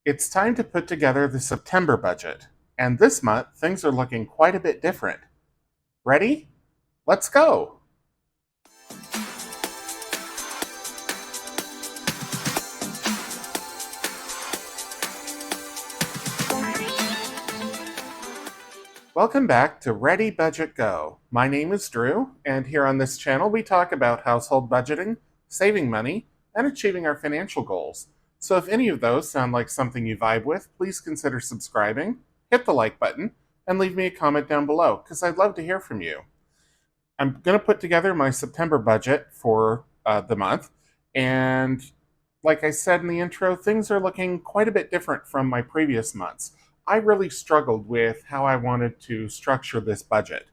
It's time to put together the September budget, and this month things are looking quite a bit different. Ready? Let's go! Welcome back to Ready Budget Go. My name is Drew, and here on this channel we talk about household budgeting, saving money, and achieving our financial goals. So if any of those sound like something you vibe with, please consider subscribing, hit the like button, and leave me a comment down below, because I'd love to hear from you. I'm going to put together my September budget for the month, and like I said in the intro, things are looking quite a bit different from my previous months. I really struggled with how I wanted to structure this budget,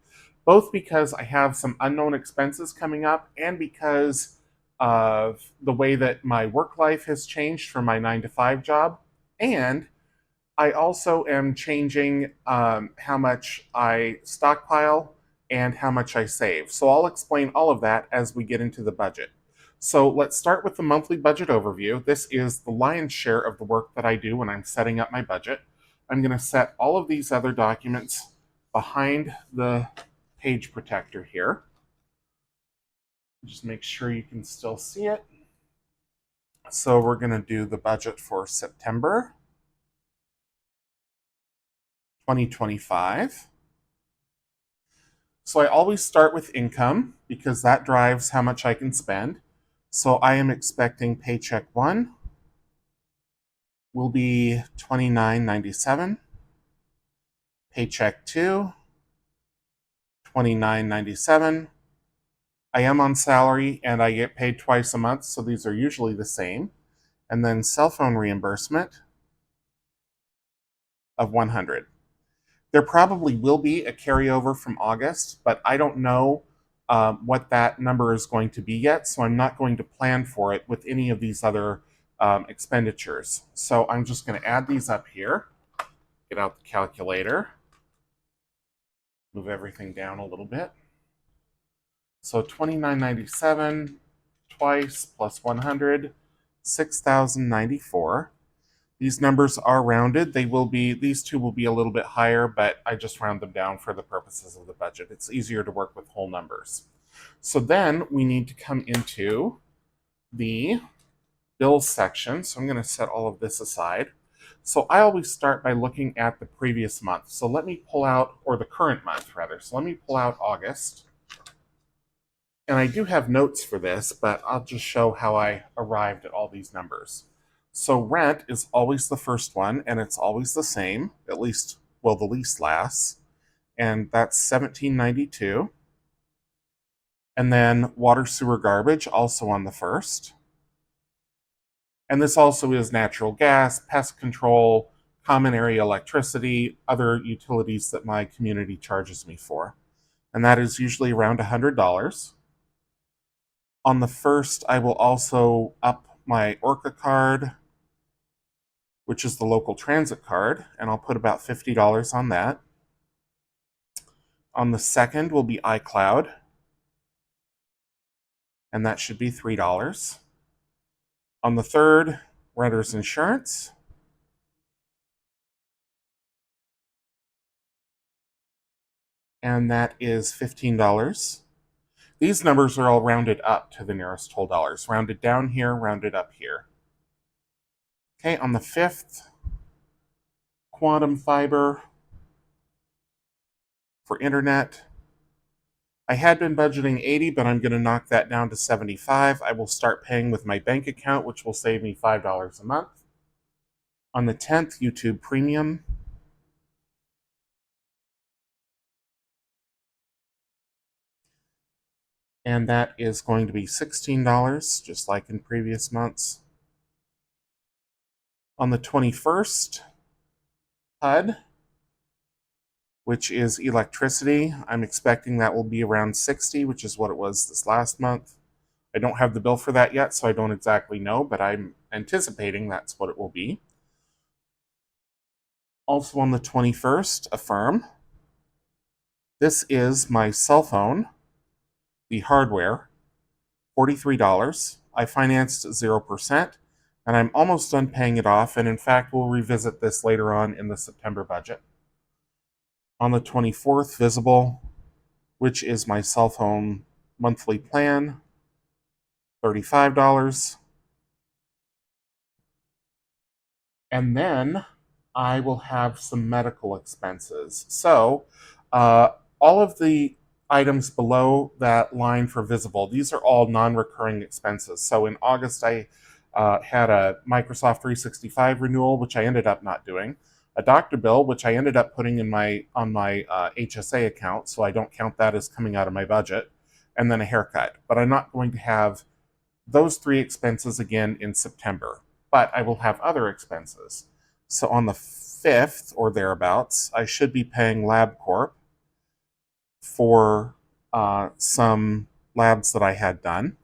both because I have some unknown expenses coming up and because of the way that my work life has changed from my 9 to 5 job. And I also am changing how much I stockpile and how much I save. So I'll explain all of that as we get into the budget. So let's start with the monthly budget overview. This is the lion's share of the work that I do when I'm setting up my budget. I'm going to set all of these other documents behind the page protector here. Just make sure you can still see it. So we're going to do the budget for September 2025. So I always start with income because that drives how much I can spend. So I am expecting paycheck 1 will be $29.97. Paycheck 2, $29.97. I am on salary and I get paid twice a month, so these are usually the same. And then cell phone reimbursement of $100. There probably will be a carryover from August, but I don't know what that number is going to be yet, so I'm not going to plan for it with any of these other expenditures. So I'm just going to add these up here, get out the calculator, move everything down a little bit. So $29.97 twice plus 100, $6,094. These numbers are rounded. These two will be a little bit higher, but I just round them down for the purposes of the budget. It's easier to work with whole numbers. So then we need to come into the bills section. So I'm going to set all of this aside. So I always start by looking at the previous month. So let me pull out, or the current month rather. So let me pull out August. And I do have notes for this, but I'll just show how I arrived at all these numbers. So rent is always the first one, and it's always the same, at least, well, the lease lasts, and that's $17.92. And then water, sewer, garbage, also on the first. And this also is natural gas, pest control, common area electricity, other utilities that my community charges me for. And that is usually around $100. On the first, I will also up my Orca card, which is the local transit card, and I'll put about $50 on that. On the second will be iCloud, and that should be $3. On the third, renter's insurance. And that is $15. These numbers are all rounded up to the nearest whole dollars. Rounded down here, rounded up here. Okay, on the fifth, quantum fiber for internet. I had been budgeting 80, but I'm going to knock that down to 75. I will start paying with my bank account, which will save me $5 a month. On the 10th, YouTube Premium. And that is going to be $16, just like in previous months. On the 21st, HUD, which is electricity. I'm expecting that will be around 60, which is what it was this last month. I don't have the bill for that yet, so I don't exactly know, but I'm anticipating that's what it will be. Also on the 21st, Affirm. This is my cell phone, the hardware, $43. I financed 0%, and I'm almost done paying it off, and in fact, we'll revisit this later on in the September budget. On the 24th, visible, which is my cell phone monthly plan, $35. And then I will have some medical expenses. So, all of the items below that line for visible, these are all non recurring expenses. So, in August, I had a Microsoft 365 renewal, which I ended up not doing, a doctor bill, which I ended up putting in my HSA account, so I don't count that as coming out of my budget, and then a haircut. But I'm not going to have those three expenses again in September, but I will have other expenses. So on the 5th or thereabouts, I should be paying LabCorp for some labs that I had done.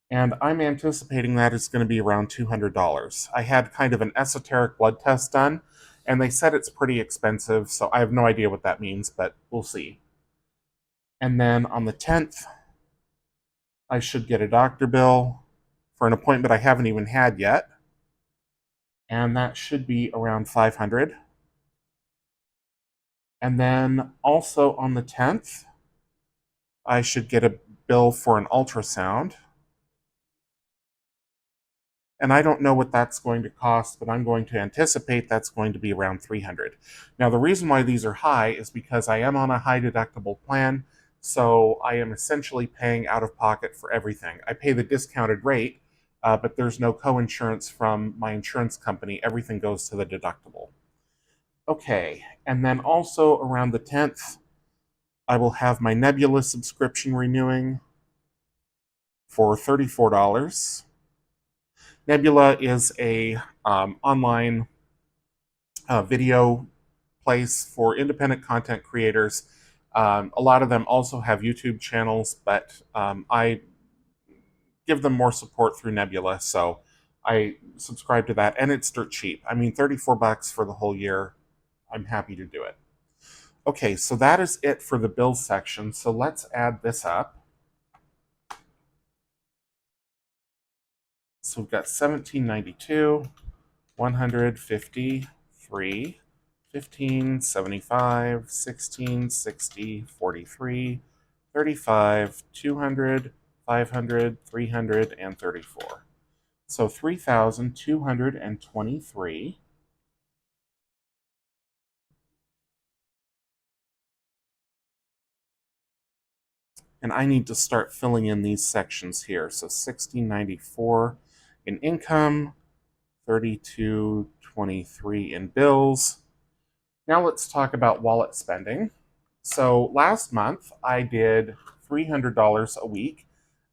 And I'm anticipating that it's going to be around $200. I had kind of an esoteric blood test done, and they said it's pretty expensive, so I have no idea what that means, but we'll see. And then on the 10th, I should get a doctor bill for an appointment I haven't even had yet, and that should be around $500. And then also on the 10th, I should get a bill for an ultrasound. And I don't know what that's going to cost, but I'm going to anticipate that's going to be around $300. Now, the reason why these are high is because I am on a high deductible plan, so I am essentially paying out of pocket for everything. I pay the discounted rate, but there's no co-insurance from my insurance company. Everything goes to the deductible. Okay, and then also around the 10th, I will have my Nebula subscription renewing for $34. Nebula is a online video place for independent content creators. A lot of them also have YouTube channels, but I give them more support through Nebula, so I subscribe to that, and it's dirt cheap. I mean, $34 for the whole year. I'm happy to do it. Okay, so that is it for the bills section. So let's add this up. So we've got 1792, 153, 1575, 1660, 43, 35, 200, 500, 300, and 34. So 3,223. And I need to start filling in these sections here. So 1694 in income, 3223 in bills. Now let's talk about wallet spending. So last month I did $300 a week,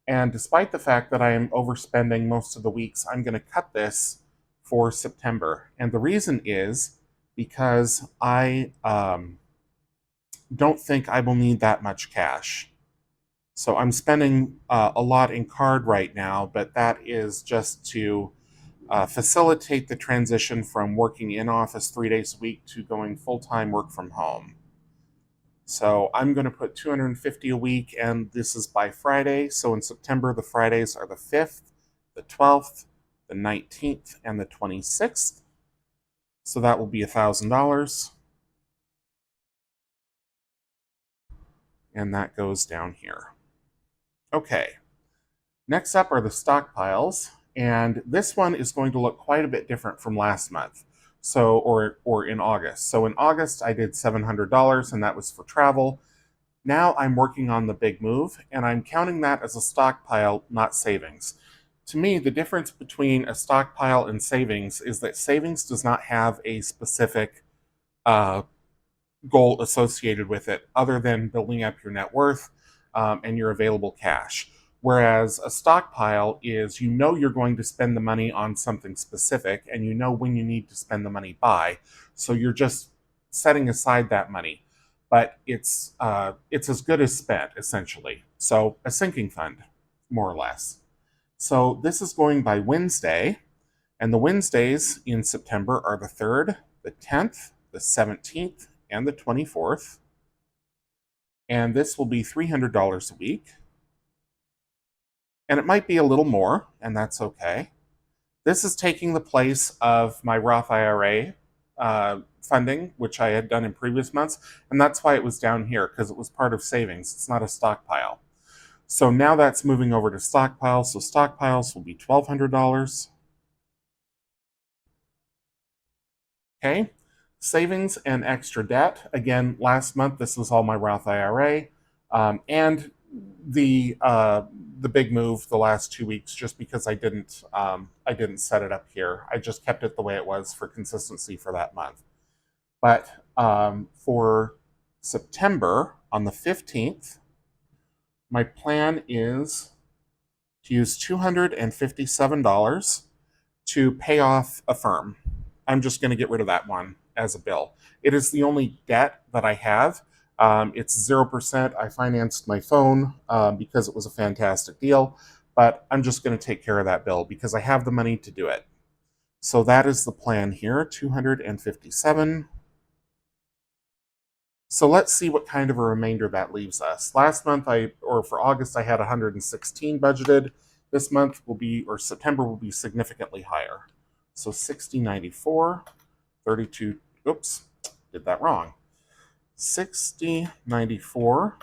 and despite the fact that I am overspending most of the weeks, I'm going to cut this for September. And the reason is because I don't think I will need that much cash. So I'm spending a lot in card right now, but that is just to facilitate the transition from working in office 3 days a week to going full-time work from home. So I'm going to put $250 a week, and this is by Friday. So in September, the Fridays are the 5th, the 12th, the 19th, and the 26th. So that will be $1,000. And that goes down here. Okay. Next up are the stockpiles, and this one is going to look quite a bit different from last month. So, or in August. So in August, I did $700, and that was for travel. Now I'm working on the big move, and I'm counting that as a stockpile, not savings. To me, the difference between a stockpile and savings is that savings does not have a specific goal associated with it other than building up your net worth and your available cash. Whereas a stockpile is, you know, you're going to spend the money on something specific, and you know when you need to spend the money by. So you're just setting aside that money, but it's as good as spent, essentially. So a sinking fund, more or less. So this is going by Wednesday, and the Wednesdays in September are the 3rd, the 10th, the 17th, and the 24th. And this will be $300 a week. And it might be a little more, and that's okay. This is taking the place of my Roth IRA funding, which I had done in previous months, and that's why it was down here, because it was part of savings. It's not a stockpile. So now that's moving over to stockpiles, so stockpiles will be $1,200. Okay, savings and extra debt. Again, last month this was all my Roth IRA, and the big move the last 2 weeks, just because I didn't set it up here. I just kept it the way it was for consistency for that month. But for September on the 15th, my plan is to use $257 to pay off a firm. I'm just going to get rid of that one as a bill. It is the only debt that I have. It's 0%. I financed my phone because it was a fantastic deal, but I'm just going to take care of that bill because I have the money to do it. So that is the plan here, 257. So let's see what kind of a remainder that leaves us. Last month, for August, I had 116 budgeted. This month will be, or September will be significantly higher. So 6094, 32, oops, did that wrong. 6094,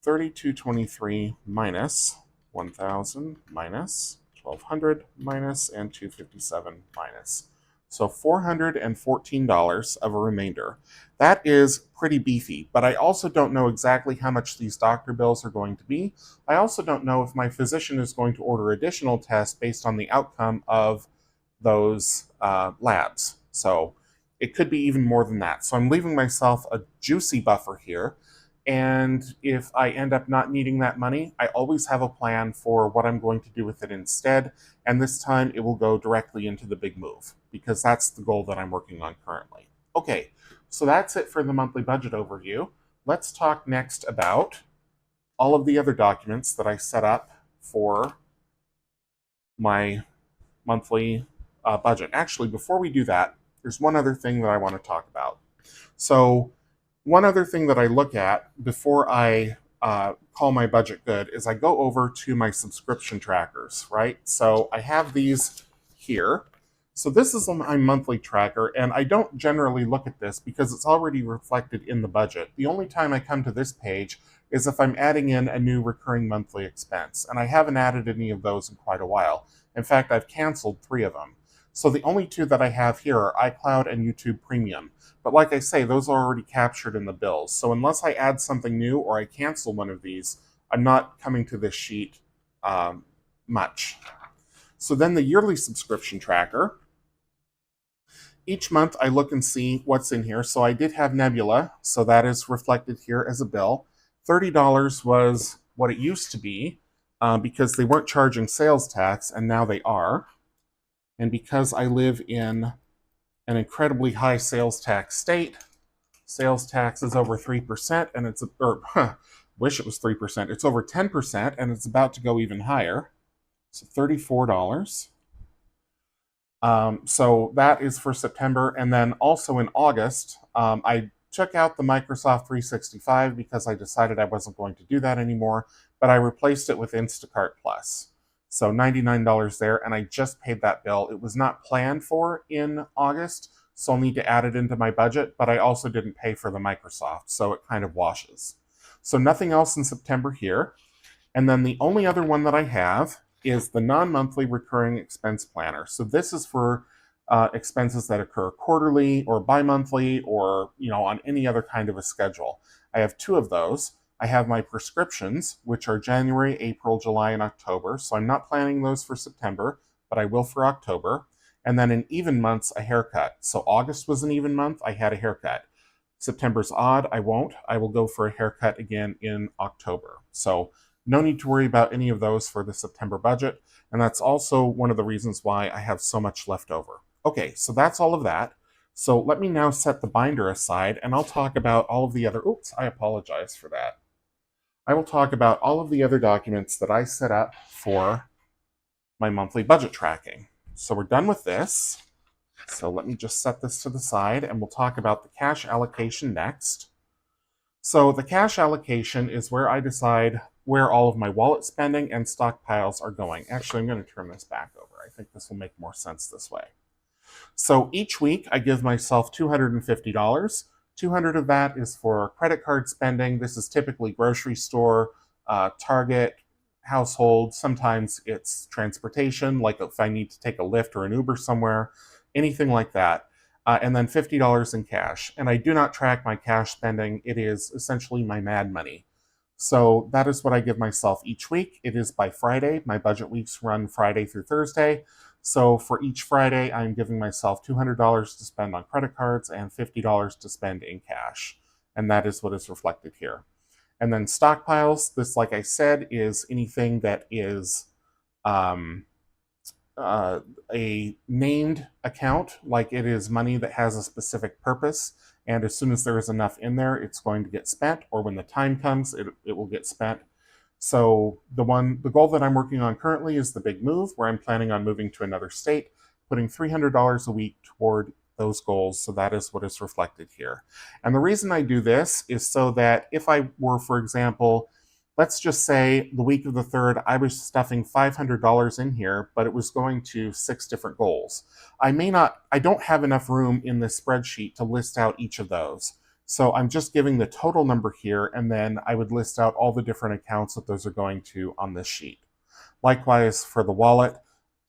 3223 minus 1000 minus 1200 minus and 257 minus. So $414 of a remainder. That is pretty beefy, but I also don't know exactly how much these doctor bills are going to be. I also don't know if my physician is going to order additional tests based on the outcome of those labs. So it could be even more than that. So I'm leaving myself a juicy buffer here. And if I end up not needing that money, I always have a plan for what I'm going to do with it instead. And this time it will go directly into the big move because that's the goal that I'm working on currently. Okay, so that's it for the monthly budget overview. Let's talk next about all of the other documents that I set up for my monthly budget. Actually, before we do that, there's one other thing that I want to talk about. So one other thing that I look at before I call my budget good is I go over to my subscription trackers, right? So I have these here. So this is my monthly tracker, and I don't generally look at this because it's already reflected in the budget. The only time I come to this page is if I'm adding in a new recurring monthly expense, and I haven't added any of those in quite a while. In fact, I've canceled 3 of them. So the only 2 that I have here are iCloud and YouTube Premium. But like I say, those are already captured in the bills. So unless I add something new or I cancel one of these, I'm not coming to this sheet much. So then the yearly subscription tracker. Each month I look and see what's in here. So I did have Nebula, so that is reflected here as a bill. $30 was what it used to be because they weren't charging sales tax, and now they are. And because I live in an incredibly high sales tax state, sales tax is over 3%, and wish it was 3%. It's over 10%, and it's about to go even higher. So $34. So that is for September. And then also in August, I took out the Microsoft 365 because I decided I wasn't going to do that anymore, but I replaced it with Instacart Plus. So $99 there, and I just paid that bill. It was not planned for in August, so I'll need to add it into my budget, but I also didn't pay for the Microsoft, so it kind of washes. So nothing else in September here. And then the only other one that I have is the non-monthly recurring expense planner. So this is for expenses that occur quarterly or bi-monthly or on any other kind of a schedule. I have 2 of those. I have my prescriptions, which are January, April, July, and October. So I'm not planning those for September, but I will for October. And then in even months, a haircut. So August was an even month. I had a haircut. September's odd. I won't. I will go for a haircut again in October. So no need to worry about any of those for the September budget. And that's also one of the reasons why I have so much left over. Okay, so that's all of that. So let me now set the binder aside, and I'll talk about all of the other, oops, I apologize for that. I will talk about all of the other documents that I set up for my monthly budget tracking. So we're done with this. So let me just set this to the side, and we'll talk about the cash allocation next. So the cash allocation is where I decide where all of my wallet spending and stockpiles are going. Actually, I'm going to turn this back over. I think this will make more sense this way. So each week I give myself $250. 200 of that is for credit card spending. This is typically grocery store, Target, household. Sometimes it's transportation, like if I need to take a Lyft or an Uber somewhere, anything like that. And then $50 in cash. And I do not track my cash spending. It is essentially my mad money. So that is what I give myself each week. It is by Friday. My budget weeks run Friday through Thursday. So for each Friday, I'm giving myself $200 to spend on credit cards and $50 to spend in cash. And that is what is reflected here. And then stockpiles, this, like I said, is anything that is a named account, like it is money that has a specific purpose. And as soon as there is enough in there, it's going to get spent, or when the time comes, it will get spent. So the goal that I'm working on currently is the big move, where I'm planning on moving to another state, putting $300 a week toward those goals. So that is what is reflected here. And the reason I do this is so that if I were, for example, let's just say the week of the 3rd, I was stuffing $500 in here, but it was going to 6 different goals. I don't have enough room in this spreadsheet to list out each of those. So I'm just giving the total number here, and then I would list out all the different accounts that those are going to on this sheet. Likewise, for the wallet,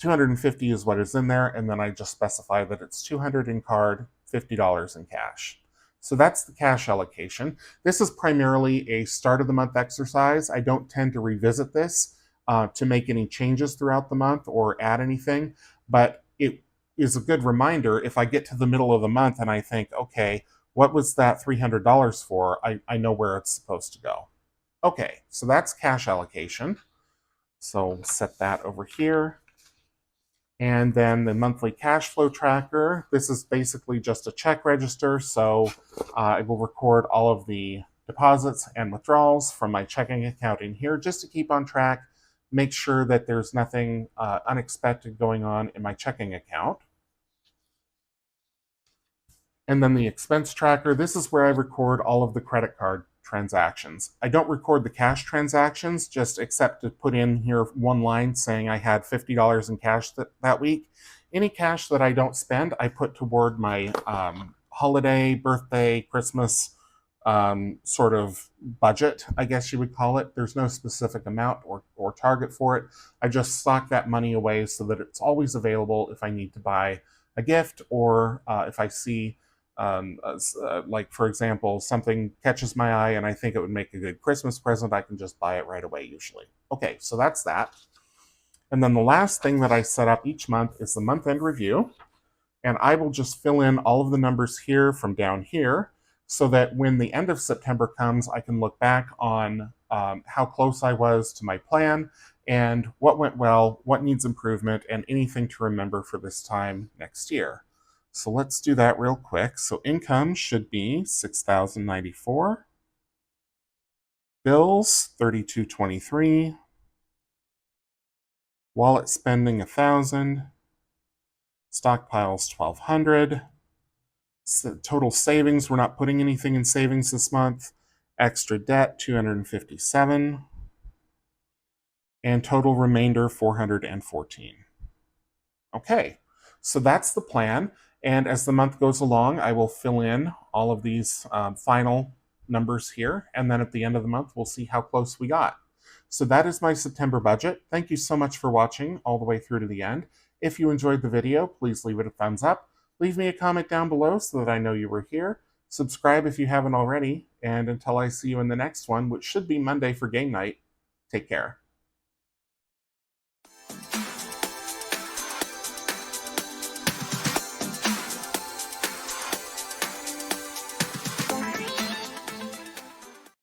250 is what is in there, and then I just specify that it's 200 in card, $50 in cash. So that's the cash allocation. This is primarily a start of the month exercise. I don't tend to revisit this to make any changes throughout the month or add anything, but it is a good reminder if I get to the middle of the month and I think, okay, what was that $300 for? I know where it's supposed to go. Okay, so that's cash allocation. So set that over here. And then the monthly cash flow tracker. This is basically just a check register. So I will record all of the deposits and withdrawals from my checking account in here just to keep on track, make sure that there's nothing unexpected going on in my checking account. And then the expense tracker. This is where I record all of the credit card transactions. I don't record the cash transactions, just except to put in here one line saying I had $50 in cash that week. Any cash that I don't spend, I put toward my holiday, birthday, Christmas sort of budget, I guess you would call it. There's no specific amount or target for it. I just stock that money away so that it's always available if I need to buy a gift, or if I see like, for example, something catches my eye and I think it would make a good Christmas present, I can just buy it right away usually. Okay, so that's that. And then the last thing that I set up each month is the month-end review. And I will just fill in all of the numbers here from down here so that when the end of September comes, I can look back on how close I was to my plan and what went well, what needs improvement, and anything to remember for this time next year. So let's do that real quick. So income should be $6,094. Bills, $3,223. Wallet spending, $1,000. Stockpiles, $1,200. So total savings, we're not putting anything in savings this month. Extra debt, $257. And total remainder, $414. Okay, so that's the plan. And as the month goes along, I will fill in all of these final numbers here. And then at the end of the month, we'll see how close we got. So that is my September budget. Thank you so much for watching all the way through to the end. If you enjoyed the video, please leave it a thumbs up. Leave me a comment down below so that I know you were here. Subscribe if you haven't already. And until I see you in the next one, which should be Monday for game night, take care.